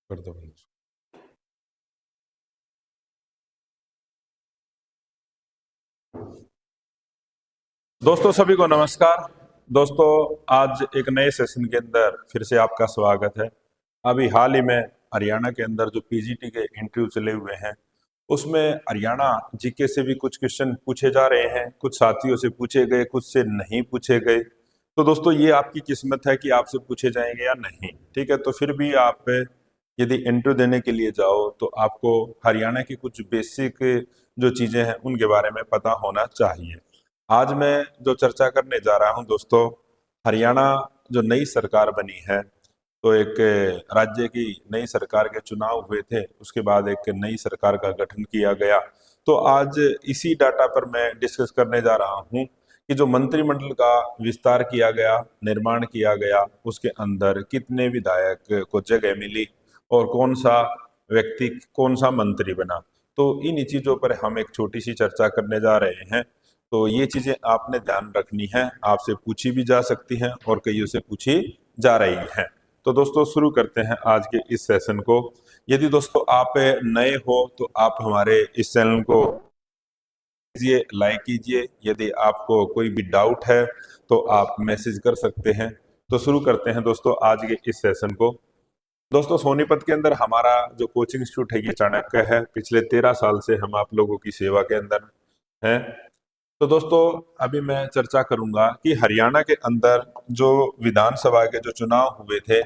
कर दो बंद। दोस्तों सभी को नमस्कार। दोस्तों आज एक नए सेशन के अंदर फिर से आपका स्वागत है। अभी हाल ही में हरियाणा के अंदर जो पीजीटी के इंटरव्यू चले हुए हैं उसमें हरियाणा जीके से भी कुछ क्वेश्चन पूछे जा रहे हैं, कुछ साथियों से पूछे गए, कुछ से नहीं पूछे गए। तो दोस्तों ये आपकी किस्मत है कि आपसे पूछे जाएंगे या नहीं, ठीक है। तो फिर भी आप यदि इंटरव्यू देने के लिए जाओ तो आपको हरियाणा की कुछ बेसिक जो चीजें हैं उनके बारे में पता होना चाहिए। आज मैं जो चर्चा करने जा रहा हूं दोस्तों, हरियाणा जो नई सरकार बनी है, तो एक राज्य की नई सरकार के चुनाव हुए थे, उसके बाद एक नई सरकार का गठन किया गया। तो आज इसी डाटा पर मैं डिस्कस करने जा रहा हूं कि जो मंत्रिमंडल का विस्तार किया गया, निर्माण किया गया, उसके अंदर कितने विधायक को जगह मिली और कौन सा व्यक्ति कौन सा मंत्री बना। तो इन चीजों पर हम एक छोटी सी चर्चा करने जा रहे हैं। तो ये चीजें आपने ध्यान रखनी है, आपसे पूछी भी जा सकती हैं और कईयों से पूछी जा रही हैं। तो दोस्तों शुरू करते हैं आज के इस सेशन को। यदि दोस्तों आप नए हो तो आप हमारे इस चैनल को कीजिए, लाइक कीजिए। यदि आपको कोई भी डाउट है तो आप मैसेज कर सकते हैं। तो शुरू करते हैं दोस्तों आज के इस सेशन को। दोस्तों सोनीपत के अंदर हमारा जो कोचिंग इंस्टीट्यूट है ये चाणक्य है। पिछले 13 साल से हम आप लोगों की सेवा के अंदर हैं। तो दोस्तों अभी मैं चर्चा करूंगा कि हरियाणा के अंदर जो विधानसभा के जो चुनाव हुए थे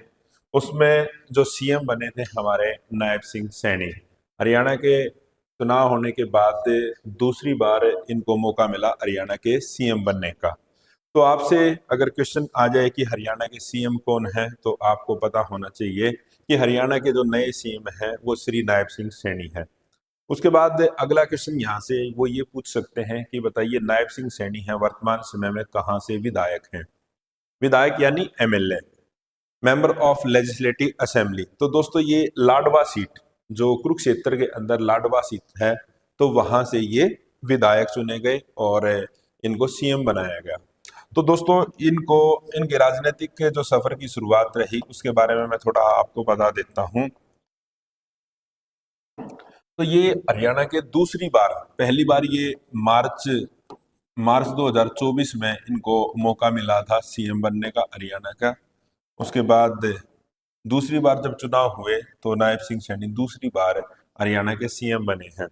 उसमें जो सीएम बने थे हमारे नायब सिंह सैनी। हरियाणा के चुनाव होने के बाद दूसरी बार इनको मौका मिला हरियाणा के सीएम बनने का। तो आपसे अगर क्वेश्चन आ जाए कि हरियाणा के सीएम कौन है तो आपको पता होना चाहिए कि हरियाणा के जो नए सीएम हैं वो श्री नायब सिंह सैनी है। उसके बाद अगला क्वेश्चन यहाँ से वो ये पूछ सकते हैं कि बताइए नायब सिंह सैनी है वर्तमान समय में कहाँ से विधायक हैं। विधायक यानी MLA, member of legislative assembly. तो दोस्तों ये लाडवा सीट जो कुरुक्षेत्र के अंदर लाडवा सीट है, तो वहां से ये विधायक चुने गए और इनको सीएम बनाया गया। तो दोस्तों इनको इनके राजनीतिक जो सफर की शुरुआत रही उसके बारे में मैं थोड़ा आपको बता देता हूँ। तो ये हरियाणा के दूसरी बार, पहली बार ये मार्च मार्च 2024 में इनको मौका मिला था सीएम बनने का हरियाणा का। उसके बाद दूसरी बार जब चुनाव हुए तो नायब सिंह सैनी दूसरी बार हरियाणा के सीएम बने हैं।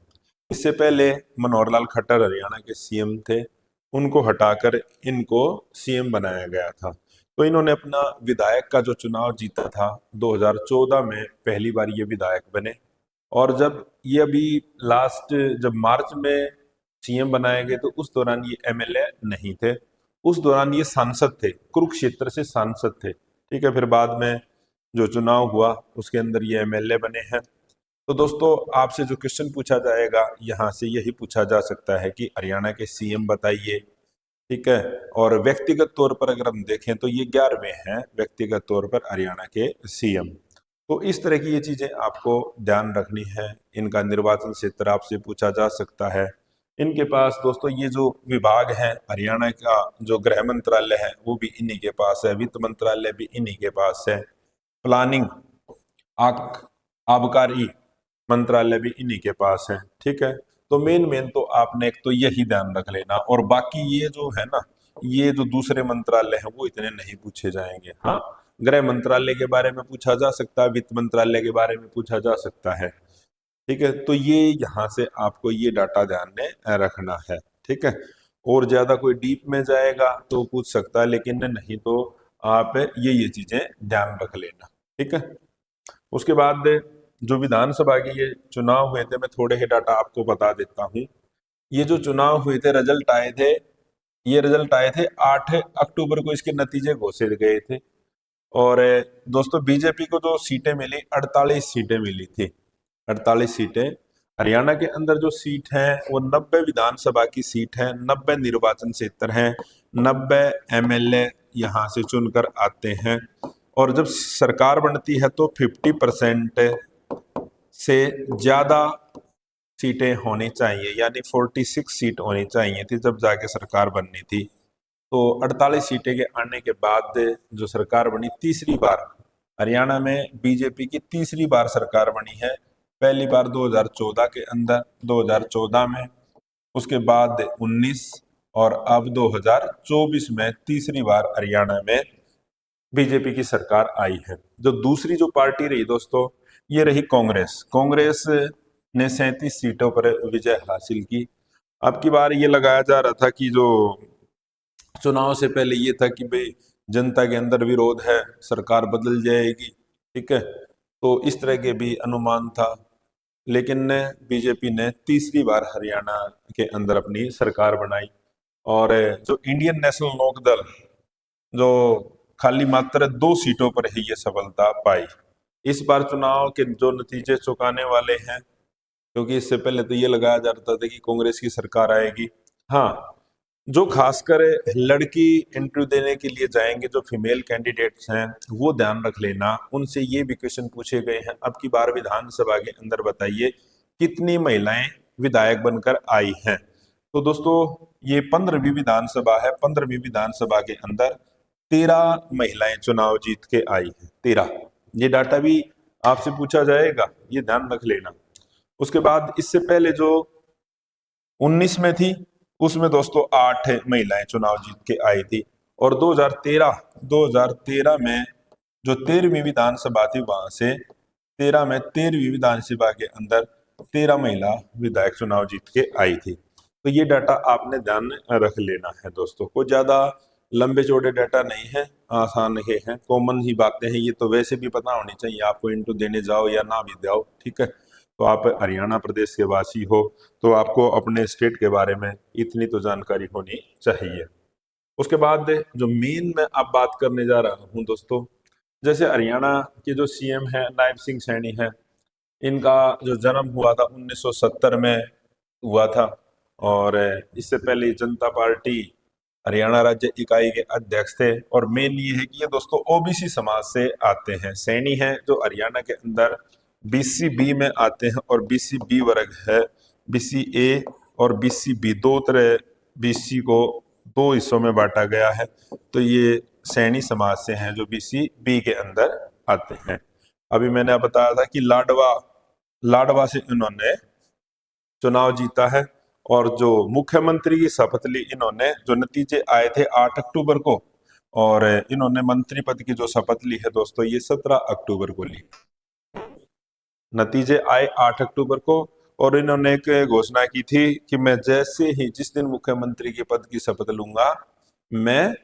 इससे पहले मनोहर लाल खट्टर हरियाणा के सीएम थे, उनको हटाकर इनको सीएम बनाया गया था। तो इन्होंने अपना विधायक का जो चुनाव जीता था 2014 में, पहली बार ये विधायक बने। और जब ये अभी लास्ट जब मार्च में सीएम बनाए गए तो उस दौरान ये एमएलए नहीं थे, उस दौरान ये सांसद थे, कुरुक्षेत्र से सांसद थे, ठीक है। फिर बाद में जो चुनाव हुआ उसके अंदर ये एमएलए बने हैं। तो दोस्तों आपसे जो क्वेश्चन पूछा जाएगा यहाँ से यही पूछा जा सकता है कि हरियाणा के सीएम बताइए, ठीक है। और व्यक्तिगत तौर पर अगर हम देखें तो ये 11वें हैं व्यक्तिगत तौर पर हरियाणा के सीएम। तो इस तरह की ये चीजें आपको ध्यान रखनी है। इनका निर्वाचन क्षेत्र आपसे पूछा जा सकता है। इनके पास दोस्तों ये जो विभाग है हरियाणा का, जो गृह मंत्रालय है वो भी इन्हीं के पास है, वित्त मंत्रालय भी इन्हीं के पास है, प्लानिंग आक आबकारी मंत्रालय भी इन्हीं के पास है, ठीक है। तो मेन मेन तो आपने एक तो यही ध्यान रख लेना, और बाकी ये जो है ना, ये जो दूसरे मंत्रालय हैं वो इतने नहीं पूछे जाएंगे। हाँ, गृह मंत्रालय के बारे में पूछा जा सकता है, वित्त मंत्रालय के बारे में पूछा जा सकता है, ठीक है। तो ये यहाँ से आपको ये डाटा ध्यान में रखना है, ठीक है। और ज्यादा कोई डीप में जाएगा तो पूछ सकता है, लेकिन नहीं तो आप ये चीजें ध्यान रख लेना, ठीक है। उसके बाद जो विधानसभा के ये चुनाव हुए थे, मैं थोड़े ही डाटा आपको बता देता हूँ। ये जो चुनाव हुए थे, रिजल्ट आए थे, ये रिजल्ट आए थे 8 अक्टूबर को, इसके नतीजे घोषित गए थे। और दोस्तों बीजेपी को जो सीटें मिली, 48 सीटें मिली थी, 48 सीटें। हरियाणा के अंदर जो सीट है वो 90 विधानसभा की सीट है, 90 निर्वाचन क्षेत्र हैं, 90 एमएलए यहाँ से चुनकर आते हैं। और जब सरकार बनती है तो 50% से ज्यादा सीटें होनी चाहिए, यानी 46 सीट होनी चाहिए थी जब जाके सरकार बननी थी। तो 48 सीटें के आने के बाद जो सरकार बनी तीसरी बार हरियाणा में बीजेपी की तीसरी बार सरकार बनी है। पहली बार 2014 के अंदर, 2014 में, उसके बाद 19 और अब 2024 में तीसरी बार हरियाणा में बीजेपी की सरकार आई है। जो दूसरी जो पार्टी रही दोस्तों, ये रही कांग्रेस। कांग्रेस ने 37 सीटों पर विजय हासिल की। अब की बार ये लगाया जा रहा था कि जो चुनाव से पहले ये था कि भाई जनता के अंदर विरोध है, सरकार बदल जाएगी, ठीक है, तो इस तरह के भी अनुमान था। लेकिन बीजेपी ने तीसरी बार हरियाणा के अंदर अपनी सरकार बनाई। और जो इंडियन नेशनल लोक दल, जो खाली मात्र 2 सीटों पर ही ये सफलता पाई। इस बार चुनाव के जो नतीजे चौंकाने वाले हैं, क्योंकि इससे पहले तो ये लगाया जा रहा था कि कांग्रेस की सरकार आएगी। हाँ, जो खासकर लड़की इंटरव्यू देने के लिए जाएंगे, जो फीमेल कैंडिडेट्स हैं, वो ध्यान रख लेना, उनसे ये भी क्वेश्चन पूछे गए हैं, अब की बार विधानसभा के अंदर बताइए कितनी महिलाएं विधायक बनकर आई हैं। तो दोस्तों, ये 15वीं विधानसभा है। 15वीं विधानसभा के अंदर 13 महिलाएं चुनाव जीत के आई हैं। 13, ये डाटा भी आपसे पूछा जाएगा, ये ध्यान रख लेना। उसके बाद इससे पहले जो 19 में थी, उसमें दोस्तों 8 महिलाएं चुनाव जीत के आई थी। और 2013 में जो 13वीं विधानसभा थी, वहां से 13वीं विधानसभा के अंदर 13 महिला विधायक चुनाव जीत के आई थी। तो ये डाटा आपने ध्यान में रख लेना है दोस्तों। कोई ज्यादा लंबे चौड़े डाटा नहीं है, आसान ये है, कॉमन ही बातें हैं। ये तो वैसे भी पता होनी चाहिए आपको, इंटू देने जाओ या ना भी जाओ, ठीक है। तो आप हरियाणा प्रदेश के वासी हो तो आपको अपने स्टेट के बारे में इतनी तो जानकारी होनी चाहिए। उसके बाद जो मेन मैं अब बात करने जा रहा हूं दोस्तों, जैसे हरियाणा के जो सीएम है नायब सिंह सैनी है, इनका जो जन्म हुआ था 1970 में हुआ था। और इससे पहले जनता पार्टी हरियाणा राज्य इकाई के अध्यक्ष थे। और मेन ये है कि ये दोस्तों ओबीसी समाज से आते हैं। सैनी हैं जो हरियाणा के अंदर बीसी बी में आते हैं, और बीसी बी वर्ग है। बीसी ए और बीसी बी, दो तरह बीसी को दो हिस्सों में बांटा गया है। तो ये सैनी समाज से हैं जो बीसी बी के अंदर आते हैं। अभी मैंने बताया था कि लाडवा से इन्होंने चुनाव जीता है। और जो मुख्यमंत्री की शपथ ली इन्होंने, जो नतीजे आए थे 8 अक्टूबर को, और इन्होंने मंत्री पद की जो शपथ ली है दोस्तों, ये 17 अक्टूबर को ली। नतीजे आए 8 अक्टूबर को, और इन्होंने एक घोषणा की थी कि मैं जैसे ही जिस दिन मुख्यमंत्री के पद की शपथ लूंगा, मैं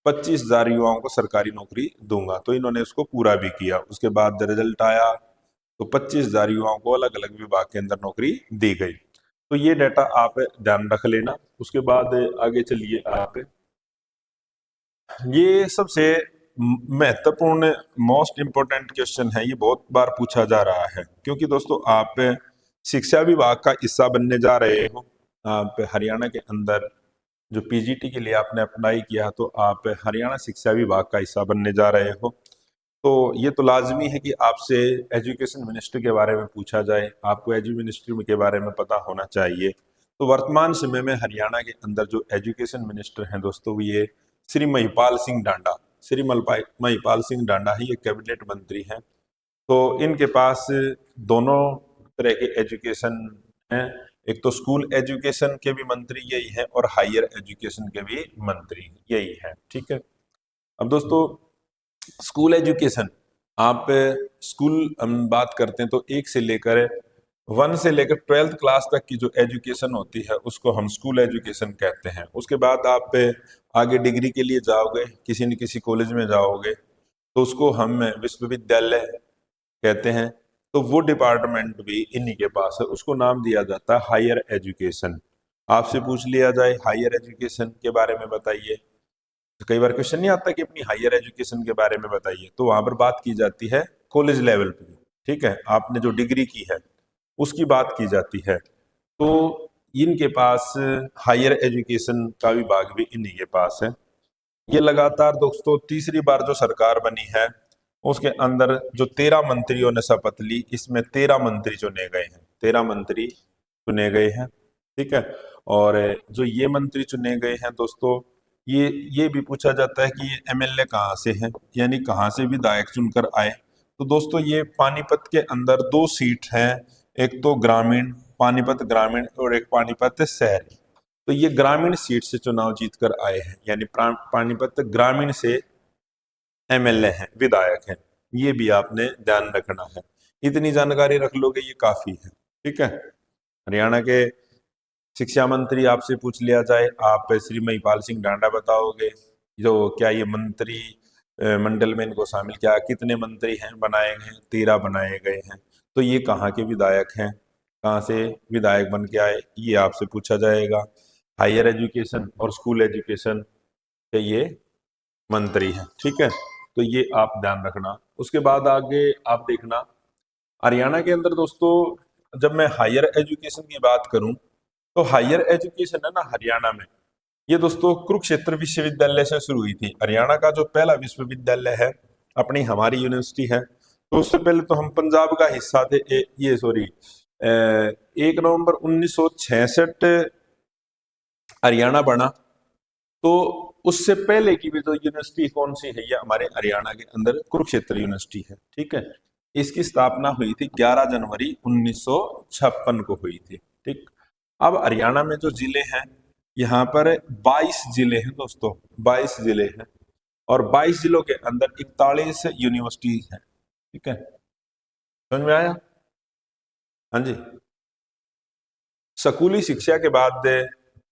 25,000 युवाओं को सरकारी नौकरी दूंगा। तो इन्होंने उसको पूरा भी किया। उसके बाद रिजल्ट आया तो 25,000 युवाओं को अलग अलग विभाग के अंदर नौकरी दी गई। तो ये डाटा आप ध्यान रख लेना। उसके बाद आगे चलिए आप, ये सबसे महत्वपूर्ण मोस्ट इम्पोर्टेंट क्वेश्चन है, ये बहुत बार पूछा जा रहा है, क्योंकि दोस्तों आप शिक्षा विभाग का हिस्सा बनने जा रहे हो। आप हरियाणा के अंदर जो पीजीटी के लिए आपने अप्लाई किया, तो आप हरियाणा शिक्षा विभाग का हिस्सा बनने जा रहे हो। तो ये तो लाजमी है कि आपसे एजुकेशन मिनिस्टर के बारे में पूछा जाए, आपको एजुकेशन मिनिस्टर के बारे में पता होना चाहिए। तो वर्तमान समय में हरियाणा के अंदर जो एजुकेशन मिनिस्टर हैं दोस्तों, ये श्री महिपाल सिंह डांडा, महिपाल सिंह डांडा ही ये कैबिनेट मंत्री हैं। तो इनके पास दोनों तरह के एजुकेशन हैं। एक तो स्कूल एजुकेशन के भी मंत्री यही हैं, और हायर एजुकेशन के भी मंत्री यही हैं, ठीक है। अब दोस्तों, स्कूल एजुकेशन, आप स्कूल हम बात करते हैं तो 1 से लेकर 12th क्लास तक की जो एजुकेशन होती है उसको हम स्कूल एजुकेशन कहते हैं। उसके बाद आप आगे डिग्री के लिए जाओगे, किसी न किसी कॉलेज में जाओगे, तो उसको हम विश्वविद्यालय कहते हैं। तो वो डिपार्टमेंट भी इन्हीं के पास है, उसको नाम दिया जाता है हायर एजुकेशन। आपसे पूछ लिया जाए हायर एजुकेशन के बारे में बताइए, तो कई बार क्वेश्चन नहीं आता कि अपनी हायर एजुकेशन के बारे में बताइए, तो वहां पर बात की जाती है कॉलेज लेवल पे, ठीक है, आपने जो डिग्री की है उसकी बात की जाती है। तो इनके पास हायर एजुकेशन का विभाग भी इन्हीं के पास है। ये लगातार दोस्तों तीसरी बार जो सरकार बनी है, उसके अंदर जो 13 मंत्रियों ने शपथ ली, इसमें 13 मंत्री चुने गए हैं। 13 मंत्री चुने गए हैं, ठीक है। और जो ये मंत्री चुने गए हैं दोस्तों, ये भी पूछा जाता है कि ये एमएलए कहाँ से हैं, यानी कहाँ से विधायक चुनकर आए। तो दोस्तों ये पानीपत के अंदर 2 सीट हैं, एक तो ग्रामीण, पानीपत ग्रामीण और एक पानीपत शहरी। तो ये ग्रामीण सीट से चुनाव जीत कर आए हैं, यानी पानीपत ग्रामीण से एमएलए हैं, विधायक हैं। ये भी आपने ध्यान रखना है। इतनी जानकारी रख लोगे ये काफी है, ठीक है। हरियाणा के शिक्षा मंत्री आपसे पूछ लिया जाए, आप श्री महिपाल सिंह डांडा बताओगे, जो क्या ये मंत्री मंडल में इनको शामिल किया, कितने मंत्री हैं बनाए गए हैं, 13 बनाए गए हैं। तो ये कहाँ के विधायक हैं, कहाँ से विधायक बन के आए, ये आपसे पूछा जाएगा। हायर एजुकेशन और स्कूल एजुकेशन के ये मंत्री हैं, ठीक है। तो ये आप ध्यान रखना। उसके बाद आगे आप देखना, हरियाणा के अंदर दोस्तों जब मैं हायर एजुकेशन की बात करूं, तो हायर एजुकेशन है ना हरियाणा में, ये दोस्तों कुरुक्षेत्र विश्वविद्यालय से शुरू हुई थी। हरियाणा का जो पहला विश्वविद्यालय है, अपनी हमारी यूनिवर्सिटी है, तो उससे पहले तो हम पंजाब का हिस्सा थे। ये सॉरी 1 नवंबर 1966 हरियाणा बना। तो उससे पहले की भी जो यूनिवर्सिटी कौन सी है, ये हमारे हरियाणा के अंदर कुरुक्षेत्र यूनिवर्सिटी है, ठीक है। इसकी स्थापना हुई थी 11 जनवरी 1956 को हुई थी, ठीक। अब हरियाणा में जो जिले हैं, यहाँ पर 22 जिले हैं दोस्तों, 22 जिले हैं, और 22 जिलों के अंदर 41 यूनिवर्सिटी है, ठीक है। समझ में आया? हाँ जी। स्कूली शिक्षा के बाद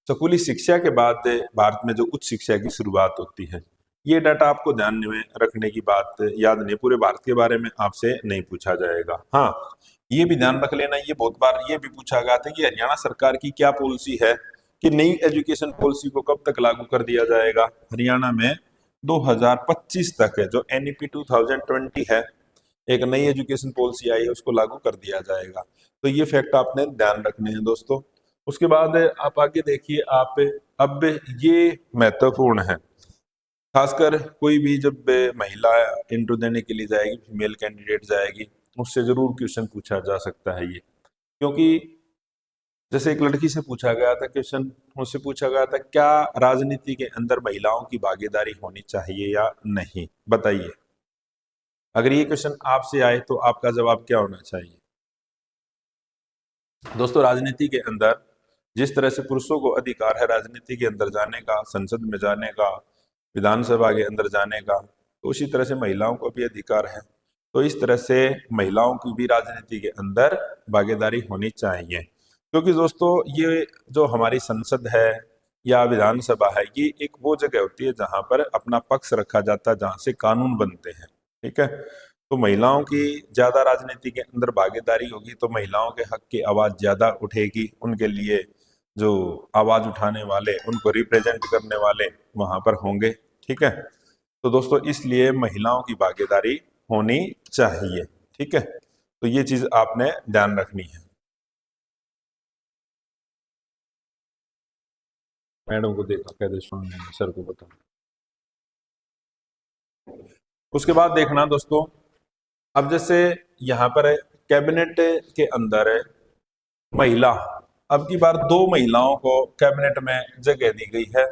स्कूली शिक्षा के बाद भारत में जो उच्च शिक्षा की शुरुआत होती है, ये डाटा आपको ध्यान में रखने की बात याद नहीं, पूरे भारत के बारे में आपसे नहीं पूछा जाएगा। हाँ, ये भी ध्यान रख लेना, ये बहुत बार ये भी पूछा गया था कि हरियाणा सरकार की क्या पॉलिसी है कि नई एजुकेशन पॉलिसी को कब तक लागू कर दिया जाएगा। हरियाणा में 2025 तक है, जो एनईपी 2020 है, एक नई एजुकेशन पॉलिसी आई है, उसको लागू कर दिया जाएगा। तो ये फैक्ट आपने ध्यान रखने हैं दोस्तों। उसके बाद आप आगे देखिए, आप अब ये महत्वपूर्ण है, खासकर कोई भी जब महिला इंटरव्यू देने के लिए जाएगी, फीमेल कैंडिडेट जाएगी, उससे जरूर क्वेश्चन पूछा जा सकता है ये, क्योंकि जैसे एक लड़की से पूछा गया था क्वेश्चन, उससे पूछा गया था क्या राजनीति के अंदर महिलाओं की भागीदारी होनी चाहिए या नहीं, बताइए। अगर ये क्वेश्चन आपसे आए तो आपका जवाब क्या होना चाहिए? दोस्तों राजनीति के अंदर जिस तरह से पुरुषों को अधिकार है राजनीति के अंदर जाने का, संसद में जाने का, विधानसभा के अंदर जाने का, तो उसी तरह से महिलाओं को भी अधिकार है। तो इस तरह से महिलाओं की भी राजनीति के अंदर भागीदारी होनी चाहिए, क्योंकि दोस्तों ये जो हमारी संसद है या विधानसभा है, ये एक वो जगह होती है जहां पर अपना पक्ष रखा जाता है, जहां से कानून बनते हैं, ठीक है। तो महिलाओं की ज्यादा राजनीति के अंदर भागीदारी होगी तो महिलाओं के हक की आवाज ज्यादा उठेगी, उनके लिए जो आवाज उठाने वाले, उनको रिप्रेजेंट करने वाले वहां पर होंगे, ठीक है। तो दोस्तों इसलिए महिलाओं की भागीदारी होनी चाहिए, ठीक है। तो ये चीज आपने ध्यान रखनी है। मैडम को देखा कहते सुन सर को बता। उसके बाद देखना दोस्तों, अब जैसे यहाँ पर कैबिनेट के अंदर महिला, अब की बार 2 महिलाओं को कैबिनेट में जगह दी गई है।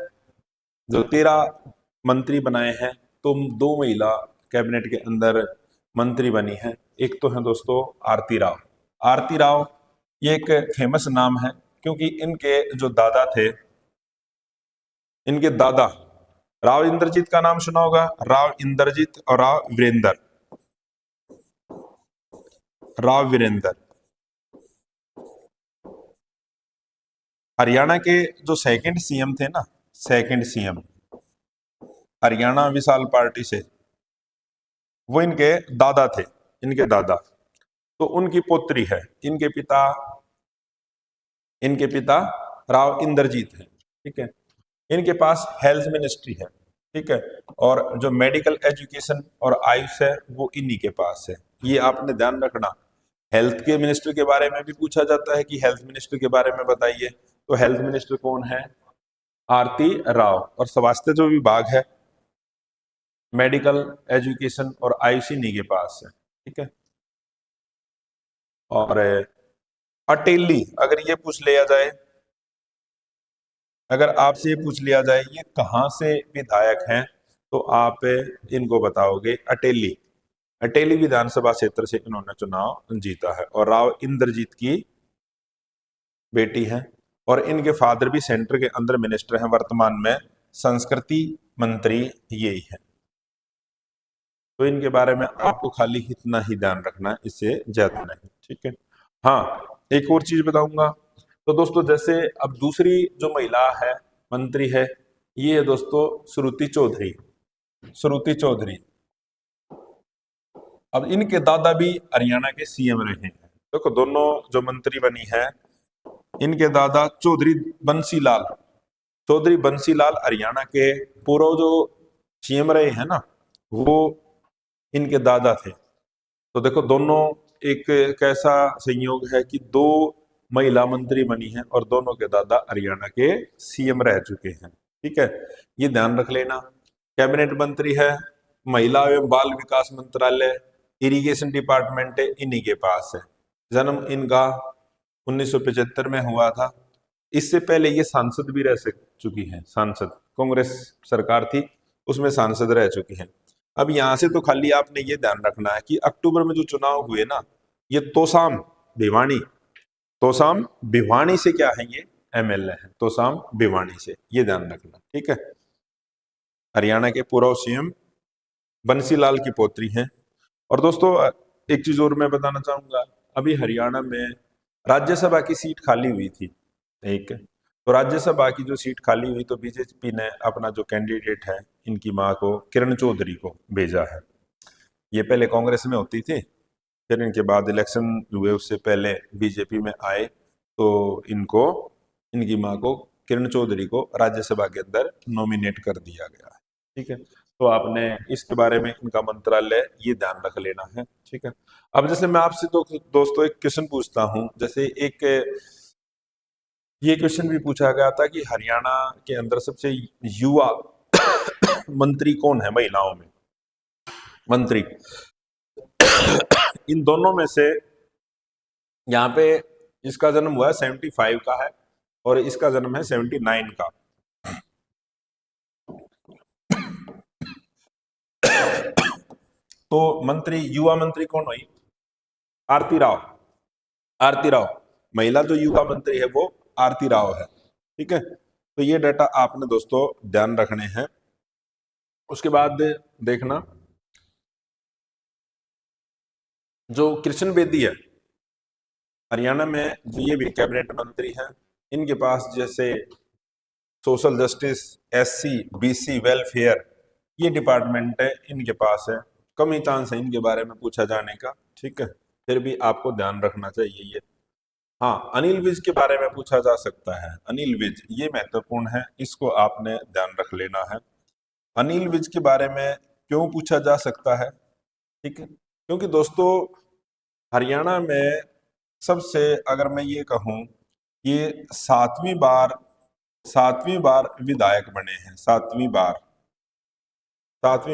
जो 13 मंत्री बनाए हैं, तो 2 महिला कैबिनेट के अंदर मंत्री बनी है। एक तो है दोस्तों आरती राव। आरती राव ये एक फेमस नाम है, क्योंकि इनके जो दादा थे, इनके दादा राव इंद्रजीत का नाम सुना होगा, राव इंद्रजीत और राव वीरेंद्र हरियाणा के जो सेकंड सीएम थे ना, सेकंड सीएम हरियाणा विशाल पार्टी से, वो इनके दादा थे, इनके दादा। तो उनकी पोत्री है, इनके पिता राव इंद्रजीत है, ठीक है। इनके पास हेल्थ मिनिस्ट्री है, ठीक है, और जो मेडिकल एजुकेशन और आयुष है वो इन्हीं के पास है। ये आपने ध्यान रखना। हेल्थ के मिनिस्टर के बारे में भी पूछा जाता है कि हेल्थ मिनिस्टर के बारे में बताइए, तो हेल्थ मिनिस्टर कौन है? आरती राव। और स्वास्थ्य जो विभाग है, मेडिकल एजुकेशन और आयुष इन्हीं के पास है, ठीक है। और अटेली, अगर ये पूछ लिया जाए, अगर आपसे ये पूछ लिया जाए ये कहाँ से विधायक हैं, तो आप इनको बताओगे अटेली, अटेली विधानसभा क्षेत्र से इन्होंने चुनाव जीता है और राव इंद्रजीत की बेटी है और इनके फादर भी सेंटर के अंदर मिनिस्टर हैं, वर्तमान में संस्कृति मंत्री यही है। तो इनके बारे में आपको खाली इतना ही ध्यान रखना है, इससे ज्यादा नहीं, ठीक है। हाँ, एक और चीज बताऊंगा। तो दोस्तों जैसे अब दूसरी जो महिला है मंत्री है, ये है दोस्तों श्रुति चौधरी। श्रुति चौधरी, अब इनके दादा भी हरियाणा के सीएम रहे हैं। देखो दोनों जो मंत्री बनी है, इनके दादा चौधरी बंसीलाल हरियाणा के पूर्व जो सीएम रहे हैं ना, वो इनके दादा थे। तो देखो दोनों एक कैसा संयोग है कि दो महिला मंत्री बनी हैं और दोनों के दादा हरियाणा के सीएम रह चुके हैं, ठीक है, ये ध्यान रख लेना। कैबिनेट मंत्री है, महिला एवं बाल विकास मंत्रालय, इरिगेशन डिपार्टमेंट है, इन्हीं के पास है। जन्म इनका 1975 में हुआ था। इससे पहले ये सांसद भी रह चुकी हैं, सांसद, कांग्रेस सरकार थी उसमें सांसद रह चुकी हैं। अब यहां से तो खाली आपने ये ध्यान रखना है कि अक्टूबर में जो चुनाव हुए ना, ये तोसाम भिवानी से क्या है, ये एमएलए है, तोसाम भिवानी से, ये ध्यान रखना, ठीक है। हरियाणा के पूर्व सीएम बंसीलाल की पोत्री हैं। और दोस्तों एक चीज और मैं बताना चाहूंगा, अभी हरियाणा में राज्यसभा की सीट खाली हुई थी, ठीक है। तो राज्यसभा की जो सीट खाली हुई, तो बीजेपी ने अपना जो कैंडिडेट है, इनकी मां को, किरण चौधरी को भेजा है। ये पहले कांग्रेस में होती थी, फिर इनके बाद इलेक्शन हुए उससे पहले बीजेपी में आए, तो इनकी मां को, किरण चौधरी को राज्यसभा के अंदर नॉमिनेट कर दिया गया है, ठीक है। तो आपने इसके बारे में, इनका मंत्रालय, ये ध्यान रख लेना है, ठीक है। अब जैसे मैं आपसे तो दोस्तों एक क्वेश्चन पूछता हूं, जैसे एक ये क्वेश्चन भी पूछा गया था कि हरियाणा के अंदर सबसे युवा मंत्री कौन है, महिलाओं में मंत्री। इन दोनों में से यहाँ पे इसका जन्म हुआ है 75 का है और इसका जन्म है 79 का। तो मंत्री, युवा मंत्री कौन हुई? आरती राव। आरती राव, महिला जो युवा मंत्री है वो आरती राव है, ठीक है। तो ये डाटा आपने दोस्तों ध्यान रखने हैं। उसके बाद देखना, जो कृष्ण बेदी है हरियाणा में, ये भी कैबिनेट मंत्री हैं। इनके पास जैसे social justice, SC BC welfare, ये डिपार्टमेंट है, इनके पास है। कम ही चांस है इनके बारे में पूछा जाने का, ठीक है, फिर भी आपको ध्यान रखना चाहिए ये। हाँ, अनिल विज के बारे में पूछा जा सकता है। अनिल विज, ये महत्वपूर्ण है, इसको आपने ध्यान रख लेना है। अनिल विज के बारे में क्यों पूछा जा सकता है, ठीक है, क्योंकि दोस्तों हरियाणा में सबसे, अगर मैं ये कहूँ, ये सातवीं बार विधायक बने हैं, सातवीं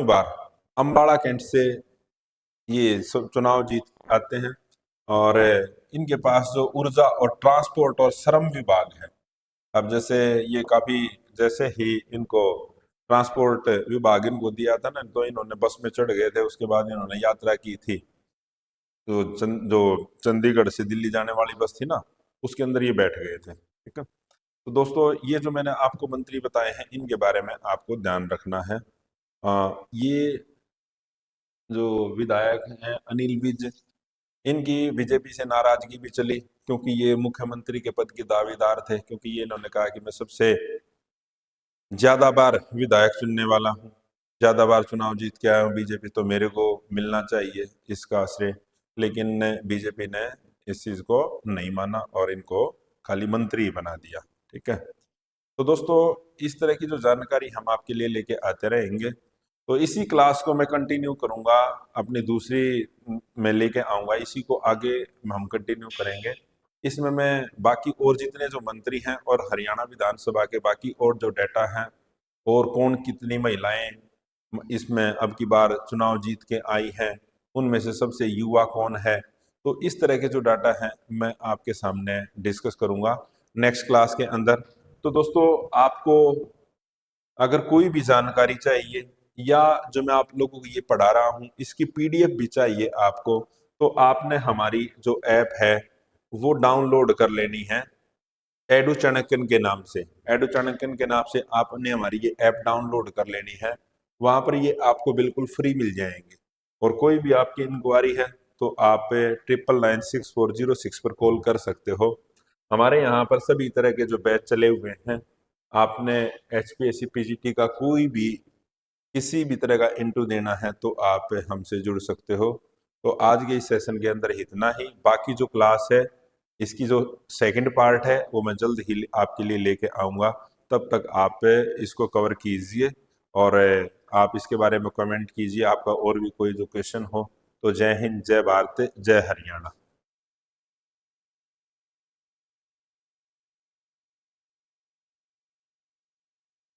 बार अम्बाड़ा कैंट से ये चुनाव जीत आते हैं। और इनके पास जो ऊर्जा और ट्रांसपोर्ट और श्रम विभाग है, अब जैसे ये काफी, जैसे ही इनको ट्रांसपोर्ट विभाग इनको दिया था ना, तो इन्होंने बस में चढ़ गए थे, उसके बाद इन्होंने यात्रा की थी, जो चंडीगढ़ से दिल्ली जाने वाली बस थी ना, उसके अंदर ये बैठ गए थे, ठीक है। तो दोस्तों ये जो मैंने आपको मंत्री बताए हैं, इनके बारे में आपको ध्यान रखना है। ये जो विधायक हैं अनिल विज, इनकी बीजेपी से नाराजगी भी चली, क्योंकि ये मुख्यमंत्री के पद के दावेदार थे, क्योंकि ये इन्होंने कहा कि मैं सबसे ज्यादा बार विधायक चुनने वाला हूँ, ज्यादा बार चुनाव जीत के आया हूँ, बीजेपी तो मेरे को मिलना चाहिए इसका श्रेय। लेकिन बीजेपी ने इस चीज को नहीं माना और इनको खाली मंत्री बना दिया, ठीक है। तो दोस्तों इस तरह की जो जानकारी हम आपके लिए लेके आते रहेंगे। तो इसी क्लास को मैं कंटिन्यू करूंगा, अपनी दूसरी में लेके आऊंगा, इसी को आगे हम कंटिन्यू करेंगे। इसमें मैं बाकी और जितने जो मंत्री हैं और हरियाणा विधानसभा के बाकी और जो डाटा हैं, और कौन कितनी महिलाएं इसमें अब की बार चुनाव जीत के आई हैं, उनमें से सबसे युवा कौन है, तो इस तरह के जो डाटा हैं मैं आपके सामने डिस्कस करूंगा नेक्स्ट क्लास के अंदर। तो दोस्तों आपको अगर कोई भी जानकारी चाहिए या जो मैं आप लोगों को ये पढ़ा रहा हूँ इसकी पीडीएफ भी चाहिए आपको, तो आपने हमारी जो ऐप है वो डाउनलोड कर लेनी है एडू चाणक्यन के नाम से। एडू चाणक्यन के नाम से आपने हमारी ये ऐप डाउनलोड कर लेनी है। वहां पर ये आपको बिल्कुल फ्री मिल जाएंगे। और कोई भी आपकी इंक्वायरी है तो आप 999640 पर कॉल कर सकते हो। हमारे यहाँ पर सभी तरह के जो बैच चले हुए हैं, आपने एचपीएससी पीजीटी का कोई भी किसी भी तरह का इंटरव्यू देना है तो आप हमसे जुड़ सकते हो। तो आज के इस सेशन के अंदर इतना ही। बाकी जो क्लास है इसकी जो सेकंड पार्ट है वो मैं जल्द ही आपके लिए लेके आऊँगा। तब तक आप इसको कवर कीजिए और आप इसके बारे में कमेंट कीजिए। आपका और भी कोई जो क्वेश्चन हो तो जय हिंद, जय भारत, जय हरियाणा।